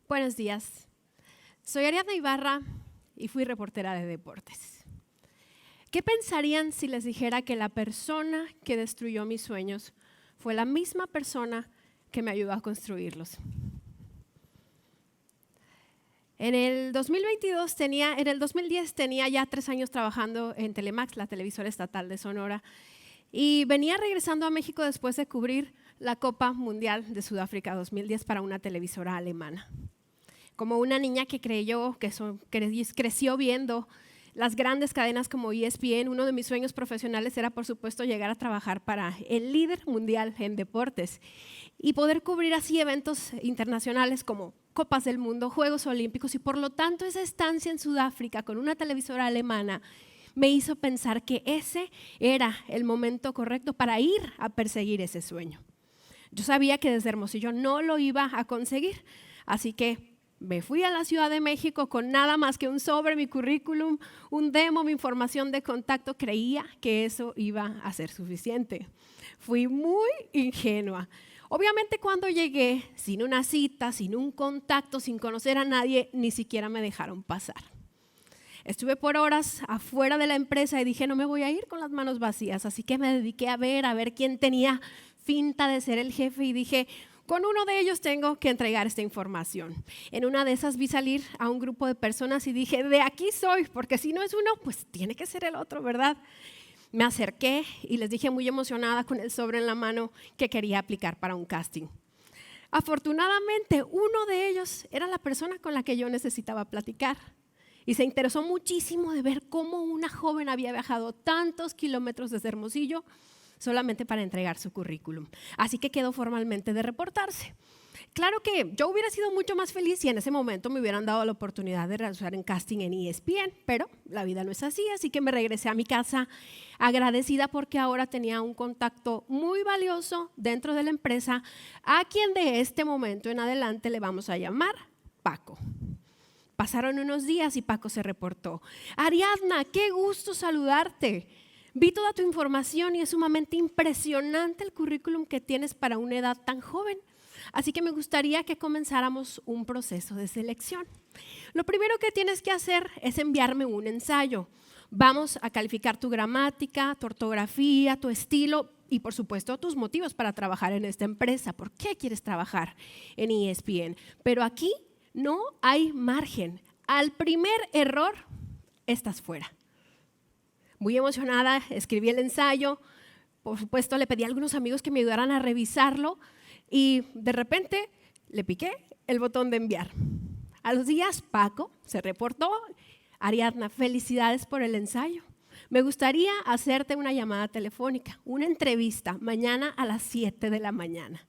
Buenos días. Soy Ariadna Ibarra y fui reportera de deportes. ¿Qué pensarían si les dijera que la persona que destruyó mis sueños fue la misma persona que me ayudó a construirlos? En el 2010 tenía ya 3 años trabajando en Telemax, la televisora estatal de Sonora, y venía regresando a México después de cubrir la Copa Mundial de Sudáfrica 2010 para una televisora alemana. Como una niña que creció viendo las grandes cadenas como ESPN, uno de mis sueños profesionales era, por supuesto, llegar a trabajar para el líder mundial en deportes y poder cubrir así eventos internacionales como Copas del Mundo, Juegos Olímpicos, y por lo tanto esa estancia en Sudáfrica con una televisora alemana me hizo pensar que ese era el momento correcto para ir a perseguir ese sueño. Yo sabía que desde Hermosillo no lo iba a conseguir, así que me fui a la Ciudad de México con nada más que un sobre, mi currículum, un demo, mi información de contacto. Creía que eso iba a ser suficiente. Fui muy ingenua. Obviamente cuando llegué, sin una cita, sin un contacto, sin conocer a nadie, ni siquiera me dejaron pasar. Estuve por horas afuera de la empresa y dije, no me voy a ir con las manos vacías, así que me dediqué a ver quién tenía finta de ser el jefe y dije, con uno de ellos tengo que entregar esta información. En una de esas vi salir a un grupo de personas y dije, de aquí soy, porque si no es uno, pues tiene que ser el otro, ¿verdad? Me acerqué y les dije muy emocionada con el sobre en la mano que quería aplicar para un casting. Afortunadamente, uno de ellos era la persona con la que yo necesitaba platicar y se interesó muchísimo de ver cómo una joven había viajado tantos kilómetros desde Hermosillo solamente para entregar su currículum. Así que quedó formalmente de reportarse. Claro que yo hubiera sido mucho más feliz si en ese momento me hubieran dado la oportunidad de realizar un casting en ESPN, pero la vida no es así que me regresé a mi casa agradecida porque ahora tenía un contacto muy valioso dentro de la empresa, a quien de este momento en adelante le vamos a llamar Paco. Pasaron unos días y Paco se reportó. Ariadna, qué gusto saludarte. Vi toda tu información y es sumamente impresionante el currículum que tienes para una edad tan joven. Así que me gustaría que comenzáramos un proceso de selección. Lo primero que tienes que hacer es enviarme un ensayo. Vamos a calificar tu gramática, tu ortografía, tu estilo y, por supuesto, tus motivos para trabajar en esta empresa. ¿Por qué quieres trabajar en ESPN? Pero aquí no hay margen. Al primer error, estás fuera. Muy emocionada, escribí el ensayo, por supuesto le pedí a algunos amigos que me ayudaran a revisarlo y de repente le piqué el botón de enviar. A los días Paco se reportó. Ariadna, felicidades por el ensayo. Me gustaría hacerte una llamada telefónica, una entrevista mañana a las 7 de la mañana.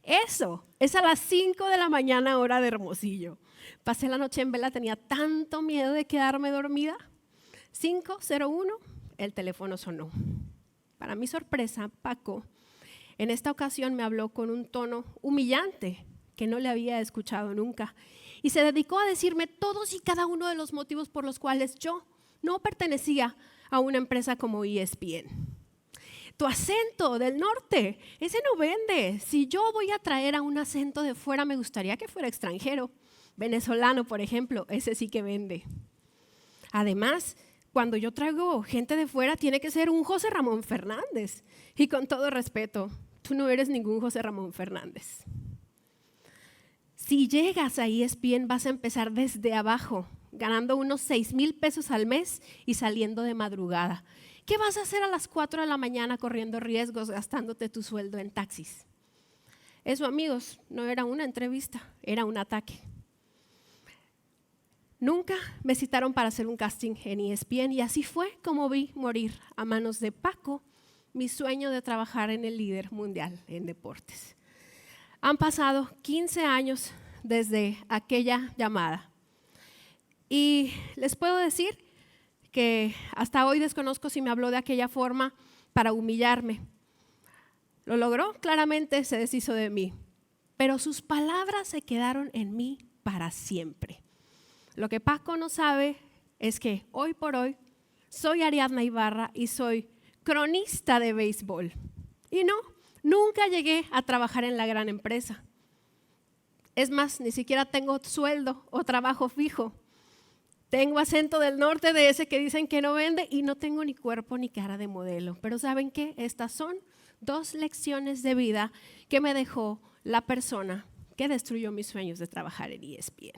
Eso es a las 5 de la mañana hora de Hermosillo. Pasé la noche en vela, tenía tanto miedo de quedarme dormida. 501, el teléfono sonó. Para mi sorpresa, Paco en esta ocasión me habló con un tono humillante que no le había escuchado nunca y se dedicó a decirme todos y cada uno de los motivos por los cuales yo no pertenecía a una empresa como ESPN. Tu acento del norte, ese no vende. Si yo voy a traer a un acento de fuera, me gustaría que fuera extranjero. Venezolano, por ejemplo, ese sí que vende. Además, cuando yo traigo gente de fuera, tiene que ser un José Ramón Fernández. Y con todo respeto, tú no eres ningún José Ramón Fernández. Si llegas a ESPN, vas a empezar desde abajo, ganando unos 6,000 pesos al mes y saliendo de madrugada. ¿Qué vas a hacer a las 4 de la mañana corriendo riesgos, gastándote tu sueldo en taxis? Eso, amigos, no era una entrevista, era un ataque. Nunca me citaron para hacer un casting en ESPN y así fue como vi morir a manos de Paco mi sueño de trabajar en el líder mundial en deportes. Han pasado 15 años desde aquella llamada y les puedo decir que hasta hoy desconozco si me habló de aquella forma para humillarme. Lo logró, claramente se deshizo de mí, pero sus palabras se quedaron en mí para siempre. Lo que Paco no sabe es que hoy por hoy soy Ariadna Ibarra y soy cronista de béisbol. Y no, nunca llegué a trabajar en la gran empresa. Es más, ni siquiera tengo sueldo o trabajo fijo. Tengo acento del norte de ese que dicen que no vende y no tengo ni cuerpo ni cara de modelo. Pero ¿saben qué? Estas son 2 lecciones de vida que me dejó la persona que destruyó mis sueños de trabajar en ESPN.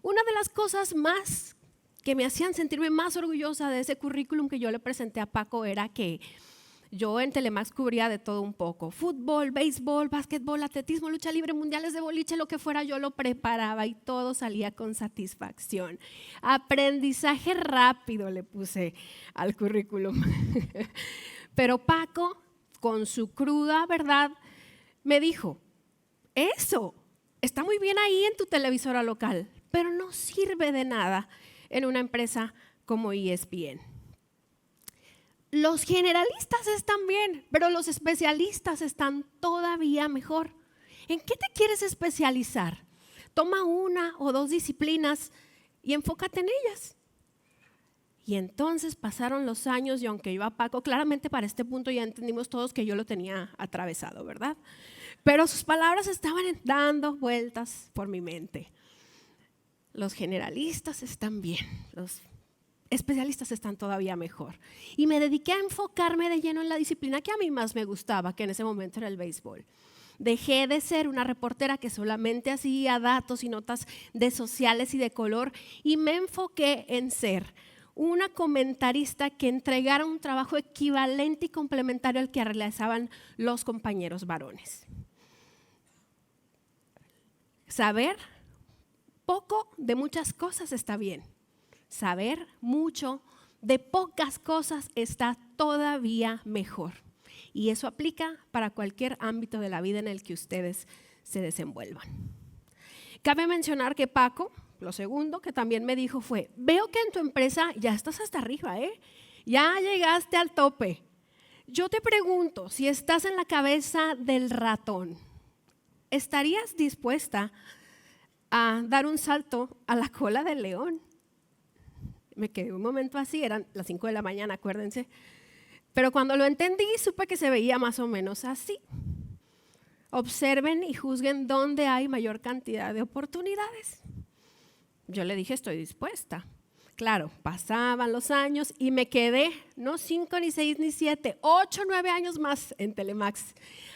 Una de las cosas más que me hacían sentirme más orgullosa de ese currículum que yo le presenté a Paco era que yo en Telemax cubría de todo un poco: fútbol, béisbol, básquetbol, atletismo, lucha libre, mundiales de boliche, lo que fuera, yo lo preparaba y todo salía con satisfacción. Aprendizaje rápido le puse al currículum. Pero Paco, con su cruda verdad, me dijo: eso está muy bien ahí en tu televisora local, pero no sirve de nada en una empresa como ESPN. Los generalistas están bien, pero los especialistas están todavía mejor. ¿En qué te quieres especializar? Toma 1 o 2 disciplinas y enfócate en ellas. Y entonces pasaron los años y aunque iba Paco, claramente para este punto ya entendimos todos que yo lo tenía atravesado, ¿verdad? Pero sus palabras estaban dando vueltas por mi mente. Los generalistas están bien, los especialistas están todavía mejor. Y me dediqué a enfocarme de lleno en la disciplina que a mí más me gustaba, que en ese momento era el béisbol. Dejé de ser una reportera que solamente hacía datos y notas de sociales y de color y me enfoqué en ser una comentarista que entregara un trabajo equivalente y complementario al que realizaban los compañeros varones. Saber poco de muchas cosas está bien. Saber mucho de pocas cosas está todavía mejor. Y eso aplica para cualquier ámbito de la vida en el que ustedes se desenvuelvan. Cabe mencionar que Paco, lo segundo que también me dijo fue: veo que en tu empresa ya estás hasta arriba, ya llegaste al tope. Yo te pregunto, si estás en la cabeza del ratón, ¿estarías dispuesta a dar un salto a la cola del león? Me quedé un momento así, eran las 5 de la mañana, acuérdense. Pero cuando lo entendí, supe que se veía más o menos así. Observen y juzguen dónde hay mayor cantidad de oportunidades. Yo le dije: estoy dispuesta. Claro, pasaban los años y me quedé, no 5, ni 6, ni 7, 8, 9 años más en Telemax,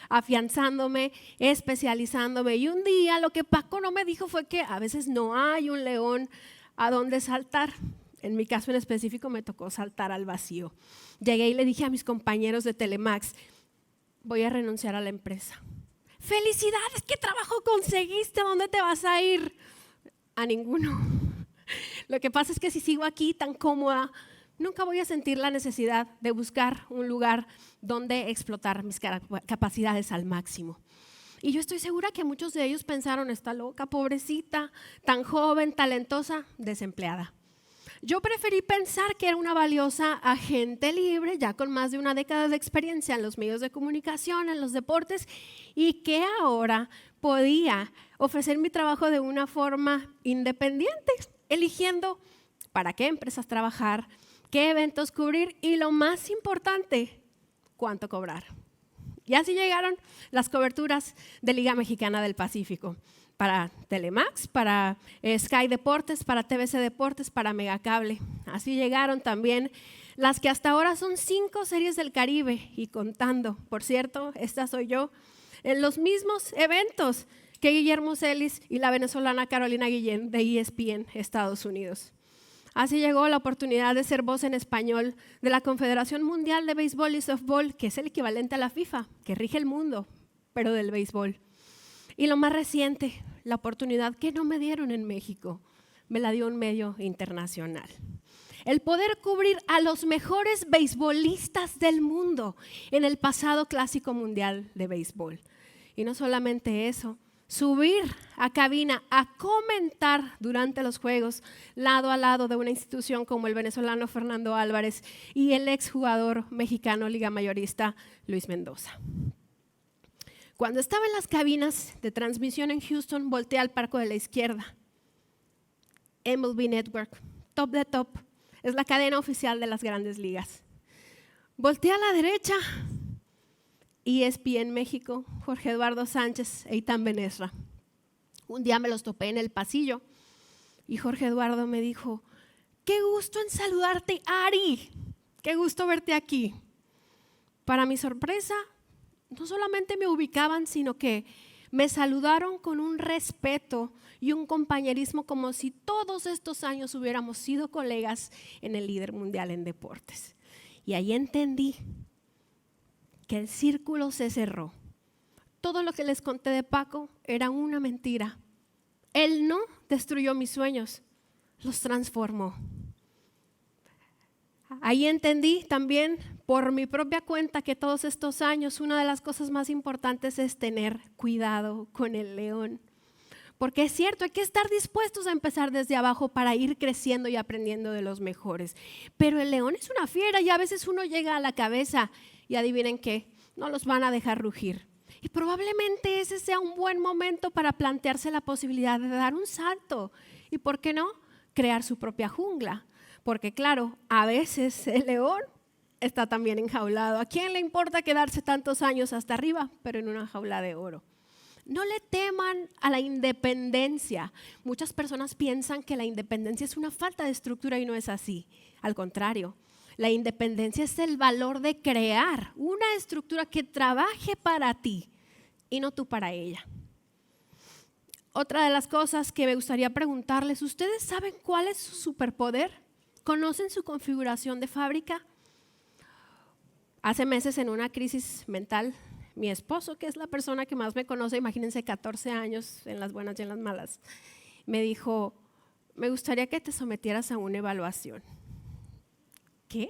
afianzándome, especializándome. Y un día lo que Paco no me dijo fue que a veces no hay un león a donde saltar. En mi caso en específico me tocó saltar al vacío. Llegué y le dije a mis compañeros de Telemax: voy a renunciar a la empresa. ¡Felicidades! ¿Qué trabajo conseguiste? ¿Dónde te vas a ir? A ninguno. Lo que pasa es que si sigo aquí tan cómoda, nunca voy a sentir la necesidad de buscar un lugar donde explotar mis capacidades al máximo. Y yo estoy segura que muchos de ellos pensaron: está loca, pobrecita, tan joven, talentosa, desempleada. Yo preferí pensar que era una valiosa agente libre, ya con más de 1 década de experiencia en los medios de comunicación, en los deportes, y que ahora podía ofrecer mi trabajo de una forma independiente, eligiendo para qué empresas trabajar, qué eventos cubrir y, lo más importante, cuánto cobrar. Y así llegaron las coberturas de Liga Mexicana del Pacífico, para Telemax, para Sky Deportes, para TVC Deportes, para Megacable. Así llegaron también las que hasta ahora son 5 series del Caribe y contando. Por cierto, esta soy yo, en los mismos eventos que Guillermo Celis y la venezolana Carolina Guillén de ESPN Estados Unidos. Así llegó la oportunidad de ser voz en español de la Confederación Mundial de Béisbol y Softball, que es el equivalente a la FIFA, que rige el mundo, pero del béisbol. Y lo más reciente, la oportunidad que no me dieron en México, me la dio un medio internacional. El poder cubrir a los mejores beisbolistas del mundo en el pasado Clásico Mundial de Béisbol. Y no solamente eso, subir a cabina a comentar durante los juegos lado a lado de una institución como el venezolano Fernando Álvarez y el exjugador mexicano liga mayorista Luis Mendoza. Cuando estaba en las cabinas de transmisión en Houston, volteé al palco de la izquierda. MLB Network, top de top, es la cadena oficial de las grandes ligas. Volteé a la derecha, ESPN México, Jorge Eduardo Sánchez e Itán Benesra. Un día me los topé en el pasillo y Jorge Eduardo me dijo: qué gusto en saludarte, Ari, qué gusto verte aquí. Para mi sorpresa, no solamente me ubicaban, sino que me saludaron con un respeto y un compañerismo como si todos estos años hubiéramos sido colegas en el líder mundial en deportes. Y ahí entendí que el círculo se cerró. Todo lo que les conté de Paco era una mentira. Él no destruyó mis sueños, los transformó. Ahí entendí también por mi propia cuenta que todos estos años una de las cosas más importantes es tener cuidado con el león. Porque es cierto, hay que estar dispuestos a empezar desde abajo para ir creciendo y aprendiendo de los mejores. Pero el león es una fiera y a veces uno llega a la cabeza y adivinen qué, no los van a dejar rugir. Y probablemente ese sea un buen momento para plantearse la posibilidad de dar un salto. ¿Y por qué no? Crear su propia jungla. Porque claro, a veces el león está también enjaulado. ¿A quién le importa quedarse tantos años hasta arriba, pero en una jaula de oro? No le teman a la independencia. Muchas personas piensan que la independencia es una falta de estructura y no es así. Al contrario, la independencia es el valor de crear una estructura que trabaje para ti y no tú para ella. Otra de las cosas que me gustaría preguntarles, ¿ustedes saben cuál es su superpoder? ¿Conocen su configuración de fábrica? Hace meses, en una crisis mental, mi esposo, que es la persona que más me conoce, imagínense 14 años en las buenas y en las malas, me dijo: me gustaría que te sometieras a una evaluación. ¿Qué?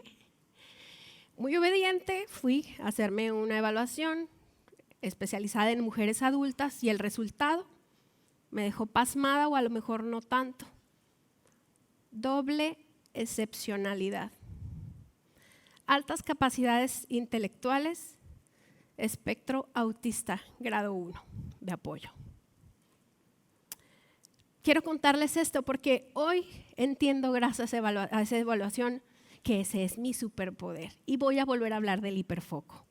Muy obediente, fui a hacerme una evaluación especializada en mujeres adultas y el resultado me dejó pasmada, o a lo mejor no tanto. Doble excepcionalidad, altas capacidades intelectuales, espectro autista, grado 1 de apoyo. Quiero contarles esto porque hoy entiendo, gracias a esa evaluación, que ese es mi superpoder y voy a volver a hablar del hiperfoco.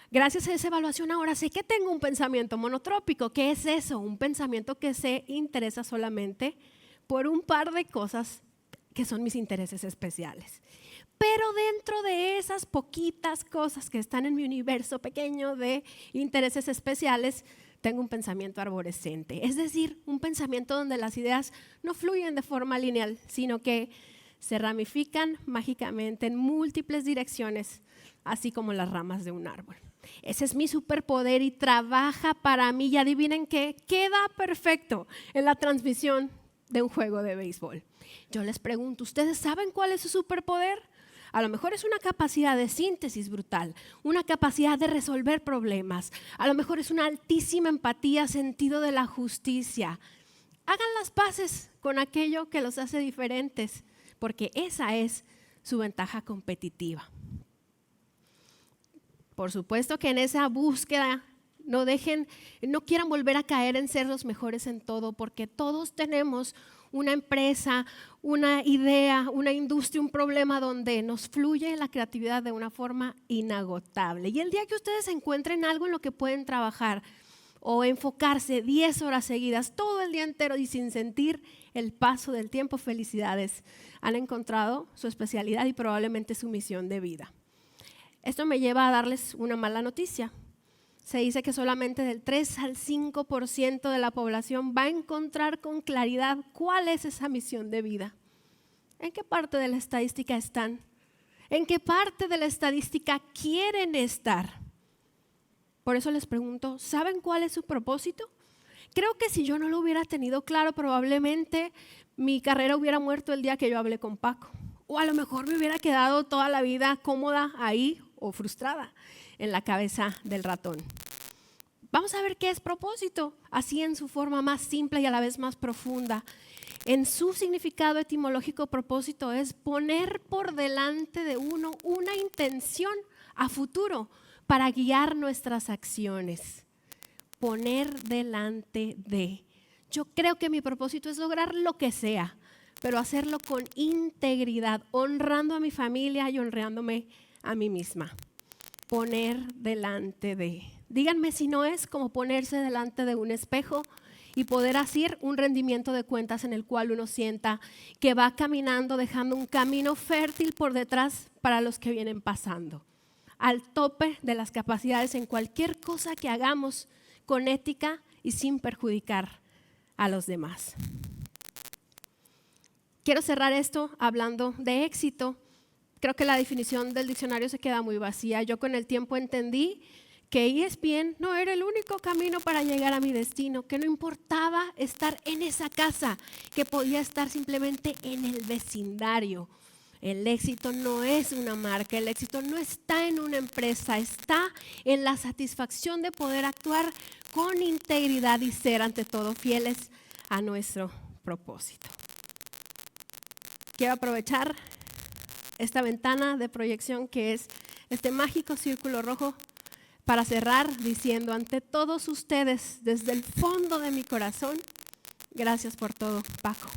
Gracias a esa evaluación ahora sé que tengo un pensamiento monotrópico. ¿Qué es eso? Un pensamiento que se interesa solamente por un par de cosas que son mis intereses especiales. Pero dentro de esas poquitas cosas que están en mi universo pequeño de intereses especiales, tengo un pensamiento arborescente, es decir, un pensamiento donde las ideas no fluyen de forma lineal, sino que se ramifican mágicamente en múltiples direcciones, así como las ramas de un árbol. Ese es mi superpoder y trabaja para mí, y adivinen qué, queda perfecto en la transmisión de un juego de béisbol. Yo les pregunto, ¿ustedes saben cuál es su superpoder? A lo mejor es una capacidad de síntesis brutal, una capacidad de resolver problemas, a lo mejor es una altísima empatía, sentido de la justicia. Hagan las paces con aquello que los hace diferentes, porque esa es su ventaja competitiva. Por supuesto que en esa búsqueda no quieran volver a caer en ser los mejores en todo, porque todos tenemos una empresa, una idea, una industria, un problema donde nos fluye la creatividad de una forma inagotable. Y el día que ustedes encuentren algo en lo que pueden trabajar o enfocarse 10 horas seguidas, todo el día entero y sin sentir el paso del tiempo, felicidades, han encontrado su especialidad y probablemente su misión de vida. Esto me lleva a darles una mala noticia. Se dice que solamente del 3 al 5% de la población va a encontrar con claridad cuál es esa misión de vida. ¿En qué parte de la estadística están? ¿En qué parte de la estadística quieren estar? Por eso les pregunto, ¿saben cuál es su propósito? Creo que si yo no lo hubiera tenido claro, probablemente mi carrera hubiera muerto el día que yo hablé con Paco. O a lo mejor me hubiera quedado toda la vida cómoda ahí o frustrada en la cabeza del ratón. Vamos a ver qué es propósito, así en su forma más simple y a la vez más profunda. En su significado etimológico, propósito es poner por delante de uno una intención a futuro para guiar nuestras acciones. Poner delante de. Yo creo que mi propósito es lograr lo que sea, pero hacerlo con integridad, honrando a mi familia y honrándome a mí misma. Poner delante de. Díganme si no es como ponerse delante de un espejo y poder hacer un rendimiento de cuentas en el cual uno sienta que va caminando, dejando un camino fértil por detrás para los que vienen pasando, al tope de las capacidades en cualquier cosa que hagamos con ética y sin perjudicar a los demás. Quiero cerrar esto hablando de éxito. Creo que la definición del diccionario se queda muy vacía. Yo con el tiempo entendí que ESPN no era el único camino para llegar a mi destino, que no importaba estar en esa casa, que podía estar simplemente en el vecindario. El éxito no es una marca, el éxito no está en una empresa, está en la satisfacción de poder actuar con integridad y ser ante todo fieles a nuestro propósito. Quiero aprovechar esta ventana de proyección que es este mágico círculo rojo para cerrar diciendo ante todos ustedes, desde el fondo de mi corazón, gracias por todo, Paco.